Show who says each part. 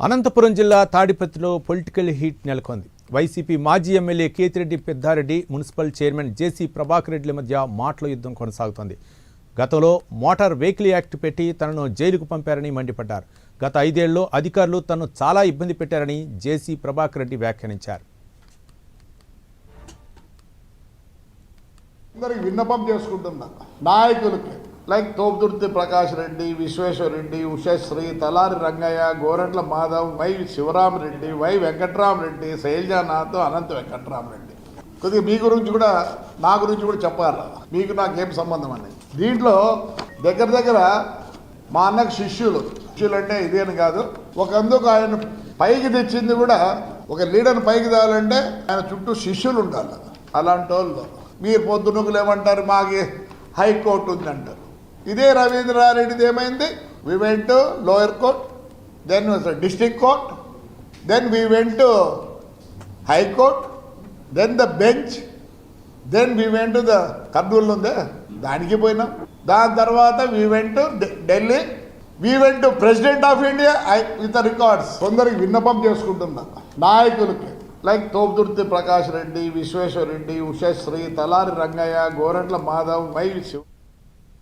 Speaker 1: అనంతపురం జిల్లా తాడిపత్రిలో political heat నెలకొంది. వైసీపీ మాజీ MLA Kethireddy Peddareddy, municipal chairman JC Prabhakar రెడ్డిల మధ్య మాటల యుద్ధం కొనసాగుతోంది. గతంలో మోటార్ వెహికల్ యాక్ట్ పెట్టి తనను జైలుకు పంపారని మండిపడ్డారు. గత 5 ఏళ్లలో అధికారులు తనను చాలా ఇబ్బంది పెట్టారని జేసీ ప్రభాకర్ రెడ్డి వ్యాఖ్యానించారు.
Speaker 2: విన్నపం చేసుకుంటున్నా నాయకులకి లైక్ తోపుదుర్తి ప్రకాష్ రెడ్డి, విశ్వేశ్వర రెడ్డి, ఉషశ్రీ, తలారి రంగయ్య, గోరంట్ల మాధవ్, వై శివరామరెడ్డి, వై వెంకట్రామరెడ్డి, శైలజానాథ్, అనంత వెంకట్రామరెడ్డి. కొద్దిగా మీ గురించి కూడా నా గురించి కూడా చెప్పాలి. మీకు నాకేం సంబంధం అని దీంట్లో దగ్గర మా అన్నకు శిష్యులు అంటే ఇదేని కాదు. ఒకందుకు ఆయన పైకి తెచ్చింది కూడా ఒక లీడర్ని పైకి తేవాలంటే ఆయన చుట్టూ శిష్యులు ఉండాలి. అలాంటి వాళ్ళు మీరు పొద్దునకులు ఏమంటారు, మాకు హైకోర్టు ఉందంటారు. ఇదే రవీంద్రారెడ్డిది ఏమైంది? We went to lower court, then district court, then we went to high court, then the bench, then we went to the Kurnool ఉందే దానికి పోయినాం. దాని తర్వాత we went to Delhi, we went to president of India with records. కొందరికి విన్నపం చేసుకుంటున్నా నాయకులకి like Thopudurthi Prakash Reddy, Vishweshwara Reddy, Ushasri, Talari Rangaiah, Gorantla Madhav, Y Shiva